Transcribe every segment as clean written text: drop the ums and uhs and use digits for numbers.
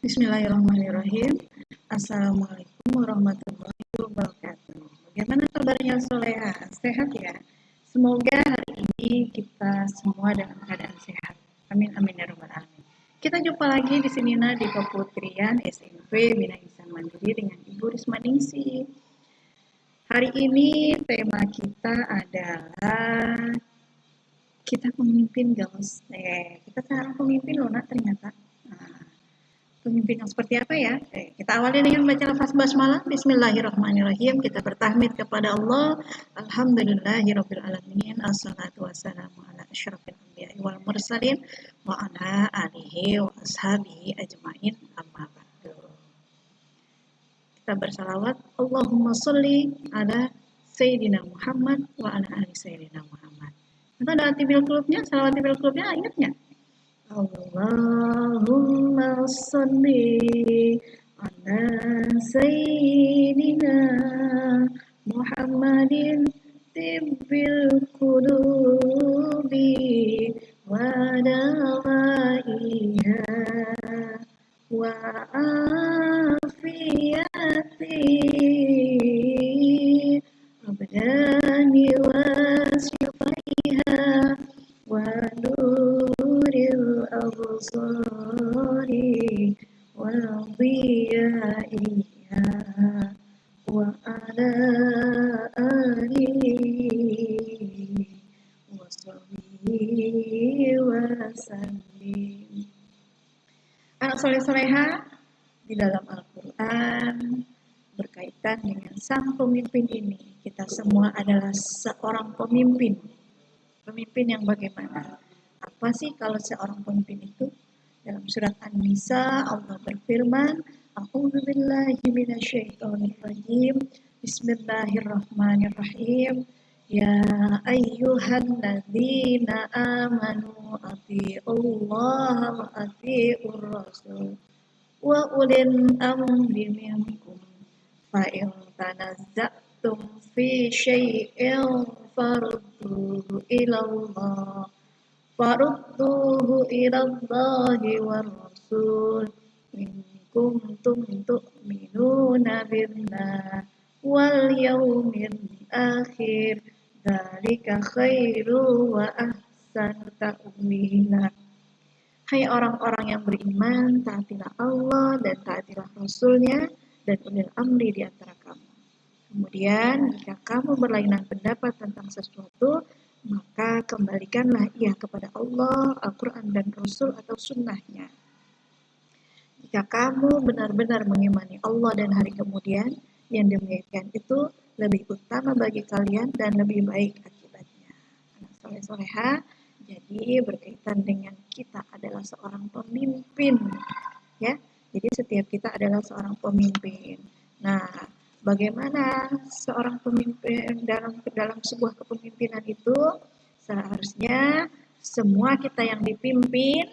Bismillahirrahmanirrahim. Assalamualaikum warahmatullahi wabarakatuh. Bagaimana kabarnya Soleha? Sehat ya? Semoga hari ini kita semua dalam keadaan sehat. Amin amin ya rabbal alamin. Kita jumpa lagi di Semina di Keputrian SMP Bina Insan Mandiri dengan Ibu Risma Ningsih. Hari ini tema kita adalah kita pemimpin girls. Kita sekarang pemimpin loh nak ternyata. Pemimpin yang seperti apa ya? Kita awali dengan baca lafaz basmalah. Bismillahirrahmanirrahim. Kita bertahmid kepada Allah. Alhamdulillahirabbil alamin. Assalatu wassalamu ala asyrafil anbiya'i wal mursalin wa ala alihi wa ashabihi ajmain. Amma ba'du. Kita bersalawat. Allahumma sholli ala Sayyidina Muhammad wa ala ali Sayyidina Muhammad. Atau ada tibil klubnya, salawat tibil klubnya, ingat nggak? Allahumma salli ala Sayyidina Muhammadin tibbil qulubi wa dawaiha wa afiyati abdani wa syifaiha wa nuril absari wa dhiyaiha wa ala alihi wa sahbihi wa sallim. Anak soleh-soleha, di dalam Al-Quran berkaitan dengan sang pemimpin ini. Kita semua adalah seorang pemimpin. Pemimpin yang bagaimana? Apa sih kalau seorang pemimpin itu? Dalam surat An-Nisa Allah berfirman, A'udzubillahi minasyaitonirrajim. Bismillahirrahmanirrahim. Ya ayyuhalladzina amanu atiiullaha wa atiiur rasul wa ulil amri minkum fa in tanazza'tum fi syai'in farudduhu ilallah war rasul in kuntum tu'minuna billah wal yawmil akhir dzalika khairu wa ahsanu ta'wila. Hai orang-orang yang beriman, taatilah Allah dan taatilah Rasulnya dan ulil amri di antara kamu. Kemudian jika kamu berlainan pendapat tentang sesuatu, maka kembalikanlah ia kepada Allah, Al-Quran dan Rasul atau sunnahnya. Jika kamu benar-benar mengimani Allah dan hari kemudian, yang demikian itu lebih utama bagi kalian dan lebih baik akibatnya. Anak soleh-soleha, jadi berkaitan dengan kita adalah seorang pemimpin, ya. Jadi setiap kita adalah seorang pemimpin. Nah, bagaimana seorang pemimpin dalam sebuah kepemimpinan itu? Seharusnya semua kita yang dipimpin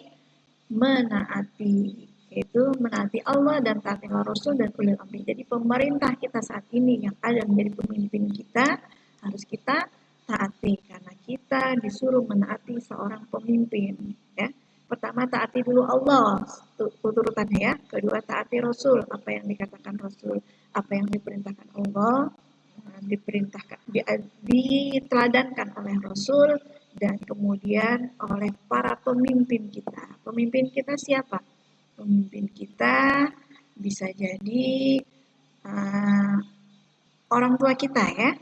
menaati, yaitu menaati Allah dan taatilah Rasul dan ulil amri. Jadi pemerintah kita saat ini yang ada menjadi pemimpin kita harus kita taati karena kita disuruh menaati seorang pemimpin, ya. Pertama taati dulu Allah, urutannya ya. Kedua taati Rasul, apa yang dikatakan Rasul, apa yang diperintahkan Allah, diteladankan oleh Rasul dan kemudian oleh para pemimpin kita. Pemimpin kita siapa? Pemimpin kita bisa jadi orang tua kita ya.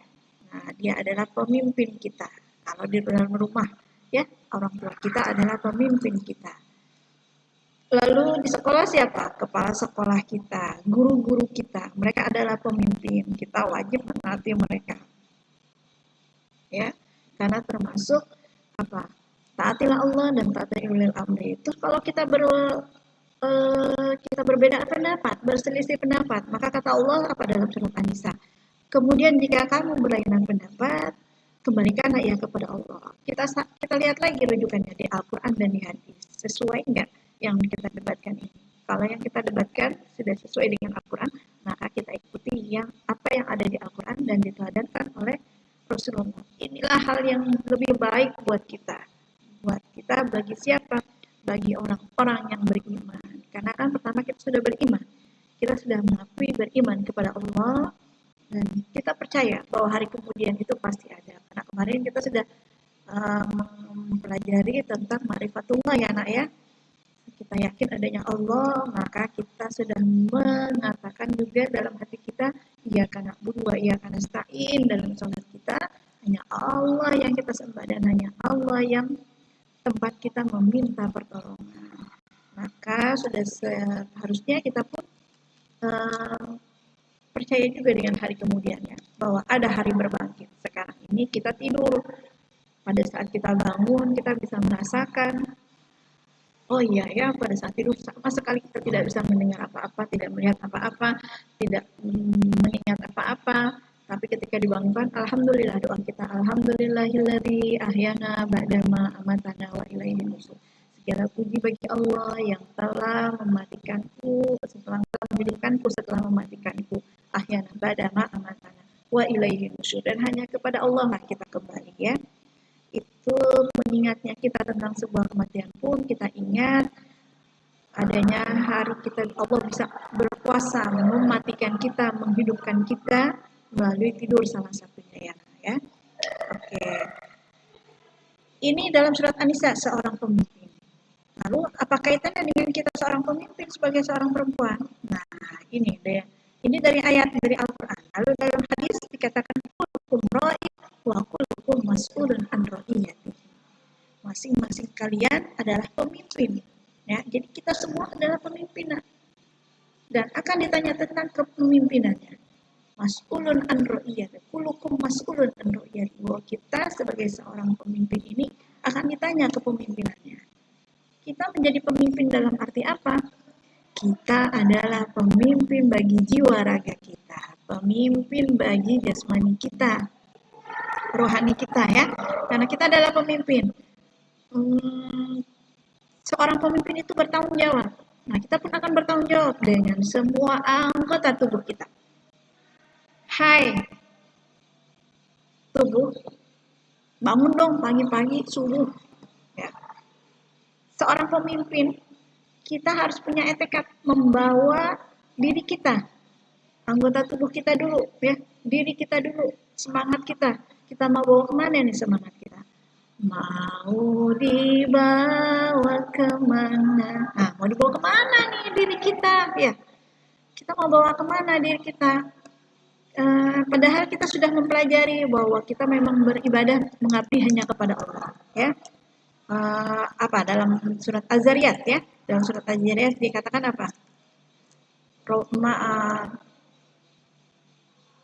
Nah, dia adalah pemimpin kita. Kalau di dalam rumah, ya, orang tua kita adalah pemimpin kita. Lalu di sekolah siapa? Kepala sekolah kita, guru-guru kita. Mereka adalah pemimpin. Kita wajib menaati mereka. Ya, karena termasuk apa? Taatilah Allah dan taatilah ulil amri. Terus kalau kita berbeda pendapat, berselisih pendapat, maka kata Allah apa dalam surat An-Nisa? Kemudian jika kamu berlainan pendapat, kembalikanlah ia kepada Allah. Kita lihat lagi rujukannya di Al-Quran dan di hadis. Sesuai enggak yang kita debatkan ini? Kalau yang kita debatkan sudah sesuai dengan Al-Quran, maka kita ikuti apa yang ada di Al-Quran dan diteladankan oleh Rasulullah. Inilah hal yang lebih baik buat kita. Buat kita bagi siapa? Bagi orang-orang yang beriman. Karena kan pertama kita sudah beriman. Kita sudah mengakui beriman kepada Allah dan kita percaya bahwa hari kemudian itu pasti ada. Karena kemarin kita sudah mempelajari tentang ma'rifatullah ya nak ya. Kita yakin adanya Allah, maka kita sudah mengatakan juga dalam hati kita, iyyaka na'budu wa iyyaka nasta'in, dalam sholat kita hanya Allah yang kita sembah dan hanya Allah yang tempat kita meminta pertolongan. Maka sudah seharusnya kita pun percaya juga dengan hari kemudiannya, bahwa ada hari berbangkit. Sekarang ini kita tidur, pada saat kita bangun kita bisa merasakan, oh iya ya, pada saat tidur sama sekali kita tidak bisa mendengar apa-apa, tidak melihat apa-apa, tidak mengingat apa-apa. Tapi ketika dibangunkan, alhamdulillah, doa kita, alhamdulillahilladzi ahyana ba'dama amatana wa ilaihi nusyur. Segala puji bagi Allah yang telah mematikanku, setelah menghidupkanku, setelah mematikanku. Ahyana ba'dama amatana wa ilaihi nusyur. Dan hanya kepada Allah lah kita kembali ya. Itu mengingatnya kita tentang sebuah kematian pun kita ingat adanya hari kita, Allah bisa berkuasa mematikan kita, menghidupkan kita melalui tidur salah satunya ya. Oke. Ini dalam surat An-Nisa, seorang pemimpin. Lalu apa kaitannya dengan kita seorang pemimpin sebagai seorang perempuan? Nah, ini deh. Ini dari ayat dari Al-Qur'an. Lalu dalam hadis dikatakan kullukum ra'in wa kullukum mas'ulun an ra'iyatihi. Masing-masing kalian adalah pemimpin. Ya, jadi kita semua adalah pemimpin dan akan ditanya tentang kepemimpinannya. Mas'ulun an ra'iyatihi. Kullukum mas'ulun an ra'iyatihi. Bahwa kita sebagai seorang pemimpin ini akan ditanya kepemimpinannya. Kita menjadi pemimpin dalam arti apa? Kita adalah pemimpin bagi jiwa raga kita, pemimpin bagi jasmani kita, rohani kita ya. Karena kita adalah pemimpin. Seorang pemimpin itu bertanggung jawab. Nah, kita pun akan bertanggung jawab dengan semua anggota tubuh kita. Hai, tubuh, bangun dong pagi-pagi subuh. Ya. Seorang pemimpin, kita harus punya etikat membawa diri kita, anggota tubuh kita dulu, ya, diri kita dulu, semangat kita. Kita mau bawa kemana nih semangat kita? Mau dibawa kemana? Nah, mau dibawa kemana nih diri kita? Ya, kita mau bawa kemana diri kita? Padahal kita sudah mempelajari bahwa kita memang beribadah mengabdi hanya kepada Allah, ya. Dalam surat Az-Zariyat ya, dalam surat Az-Zariyat dikatakan apa?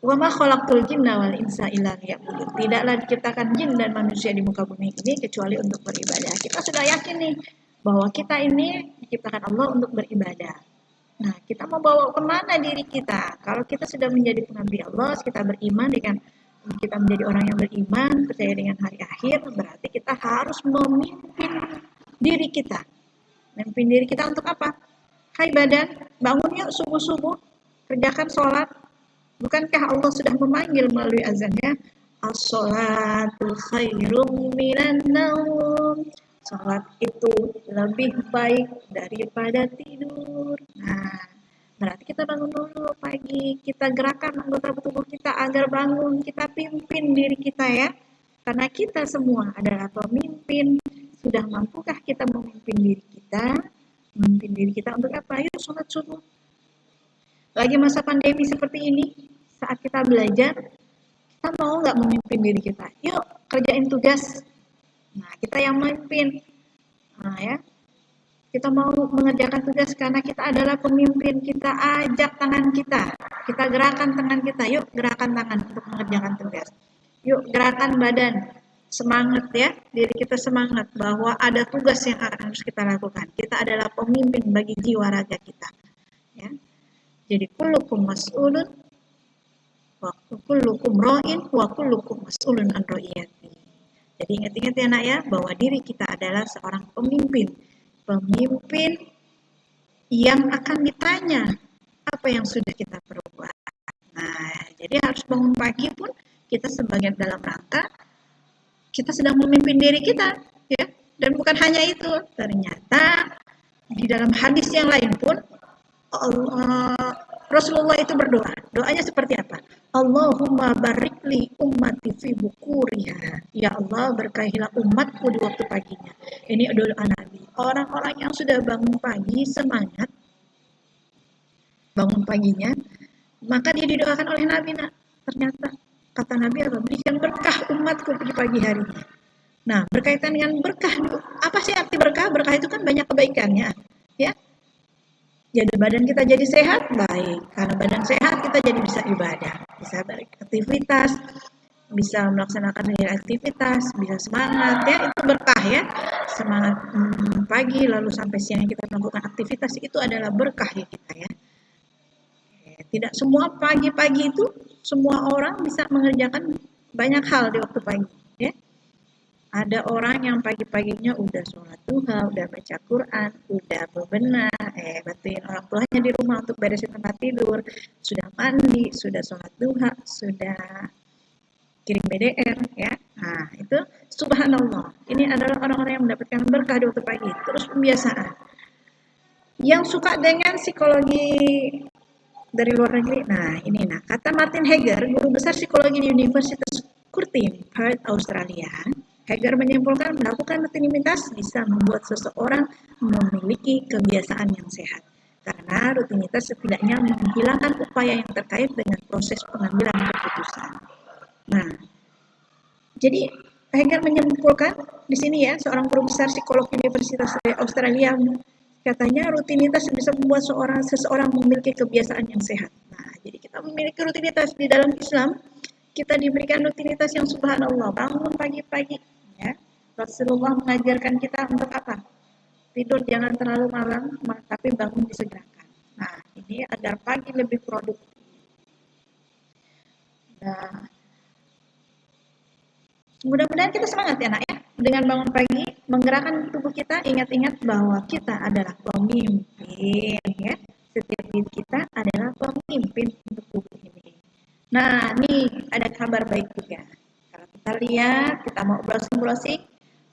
Wa ma khalaqtul jinna wal insa illa liya'budun. Tidaklah diciptakan jin dan manusia di muka bumi ini kecuali untuk beribadah. Kita sudah yakin nih bahwa kita ini diciptakan Allah untuk beribadah. Nah, kita mau bawa kemana diri kita? Kalau kita sudah menjadi pengabdi Allah, kita beriman dengan kita menjadi orang yang beriman, percaya dengan hari akhir, berarti kita harus memimpin diri kita. Memimpin diri kita untuk apa? Hai badan, bangun yuk subuh-subuh, kerjakan sholat. Bukankah Allah sudah memanggil melalui azannya? As-sholatu khairum minan naum. Sholat itu lebih baik daripada tidur. Nah, berarti kita bangun dulu pagi, kita gerakan anggota tubuh kita agar bangun, kita pimpin diri kita ya. Karena kita semua adalah pemimpin. Sudah mampukah kita memimpin diri kita? Memimpin diri kita untuk apa? Yuk sholat subuh. Lagi masa pandemi seperti ini, saat kita belajar, kita mau nggak memimpin diri kita? Yuk kerjain tugas. Nah, kita yang memimpin. Nah, ya. Kita mau mengerjakan tugas karena kita adalah pemimpin. Kita ajak tangan kita. Kita gerakan tangan kita. Yuk, gerakan tangan untuk mengerjakan tugas. Yuk, gerakan badan. Semangat ya. Diri kita semangat bahwa ada tugas yang harus kita lakukan. Kita adalah pemimpin bagi jiwa raga kita. Ya. Jadi, kullukum mas'ulun wa kullukum ra'in wa kullukum mas'ulun an ra'iyati. Jadi ingat-ingat ya nak ya, bahwa diri kita adalah seorang pemimpin. Pemimpin yang akan ditanya apa yang sudah kita perbuat. Nah, jadi harus bangun pagi pun kita sebagai dalam rangka kita sedang memimpin diri kita, ya. Dan bukan hanya itu, ternyata di dalam hadis yang lain pun Rasulullah itu berdoa. Doanya seperti apa? Allahumma barikli ummati fi bukuriha. Ya Allah, berkahilah umatku di waktu paginya. Ini doa Nabi. Orang-orang yang sudah bangun pagi semangat bangun paginya, maka dia didoakan oleh Nabi. Nah, ternyata kata Nabi apa? Berikan berkah umatku di pagi harinya. Nah, berkaitan dengan berkah, apa sih arti berkah? Berkah itu kan banyak kebaikannya, ya. Jadi badan kita jadi sehat, baik. Karena badan sehat, kita jadi bisa ibadah, bisa beraktivitas, bisa melaksanakan aktivitas, bisa semangat, ya. Itu berkah, ya. Semangat pagi, lalu sampai siang kita melakukan aktivitas, itu adalah berkah ya kita, ya. Tidak semua pagi-pagi itu, semua orang bisa mengerjakan banyak hal di waktu pagi, ya. Ada orang yang pagi-paginya udah sholat duha, udah baca Quran, udah bebenah, bantuin orang tuanya di rumah untuk beresin tempat tidur, sudah mandi, sudah sholat duha, sudah kirim BDR, ya. Nah, itu subhanallah. Ini adalah orang-orang yang mendapatkan berkah di waktu pagi. Terus pembiasaan. Yang suka dengan psikologi dari luar negeri. Nah, ini kata Martin Heger, guru besar psikologi di Universitas Curtin, Perth, Australia. Heger menyimpulkan melakukan rutinitas bisa membuat seseorang memiliki kebiasaan yang sehat. Karena rutinitas setidaknya menghilangkan upaya yang terkait dengan proses pengambilan keputusan. Nah, jadi Heger menyimpulkan di sini, ya, seorang guru besar psikologi Universitas Australia, katanya rutinitas bisa membuat seseorang memiliki kebiasaan yang sehat. Nah, jadi kita memiliki rutinitas di dalam Islam. Kita diberikan rutinitas yang subhanallah, bangun pagi-pagi, ya. Rasulullah mengajarkan kita untuk apa? Tidur jangan terlalu malam, tapi bangun disegerakan. Nah, ini agar pagi lebih produktif. Nah, mudah-mudahan kita semangat ya, Nak, ya. Dengan bangun pagi, menggerakkan tubuh kita, ingat-ingat bahwa kita adalah pemimpin, ya. Setiap diri kita adalah pemimpin untuk tubuh ini. Nah, nih ada kabar baik juga. Kalau kita lihat, kita mau browsing-browsing,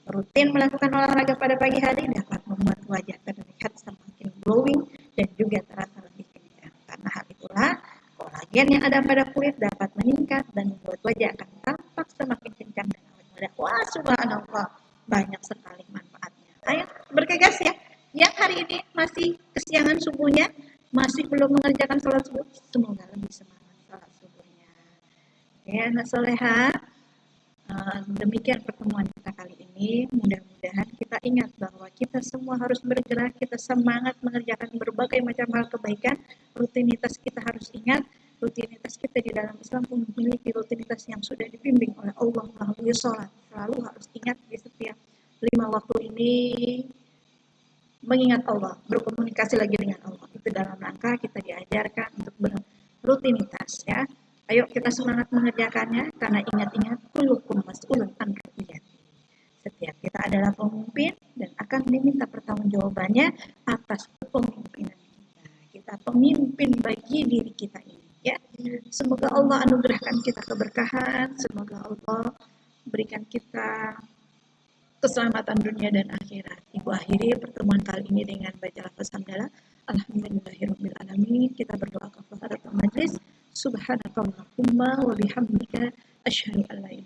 rutin melakukan olahraga pada pagi hari dapat membuat wajah terlihat semakin glowing dan juga terasa lebih kencang. Karena hal itulah, kolagen yang ada pada kulit dapat meningkat dan membuat wajah akan tampak semakin kencang dan awet muda. Wah, subhanallah, banyak sekali manfaatnya. Ayo bergegas, ya. Yang hari ini masih kesiangan subuhnya, masih belum mengerjakan sholat subuh, semoga lebih semangat sholat subuhnya. Ya, anak soleha, demikian pertemuan kita kali ini. Mudah-mudahan kita ingat bahwa kita semua harus bergerak, kita semangat mengerjakan berbagai macam hal kebaikan. Rutinitas kita harus ingat, rutinitas kita di dalam Islam memiliki rutinitas yang sudah dibimbing oleh Allah melalui sholat. Selalu harus ingat di setiap 5 waktu ini mengingat Allah, berkomunikasi lagi dengan Allah. Itu dalam rangka kita diajarkan untuk berrutinitas, ya. Ayo kita semangat mengerjakannya, karena ingat-ingat kullukum mas'ulun an ra'iyati. Setiap kita adalah pemimpin dan akan diminta pertanggungjawabannya atas kepemimpinan kita. Kita pemimpin bagi diri kita ini, ya. Semoga Allah anugerahkan kita keberkahan, semoga Allah berikan kita keselamatan dunia dan akhirat. Ibu akhiri pertemuan kali ini dengan baca lafaz hamdalah. Alhamdulillahirabbil alamin. Kita berdoa kafaratul majlis. Subhanakallahumma wa bihamdika asyhadu an la ilaha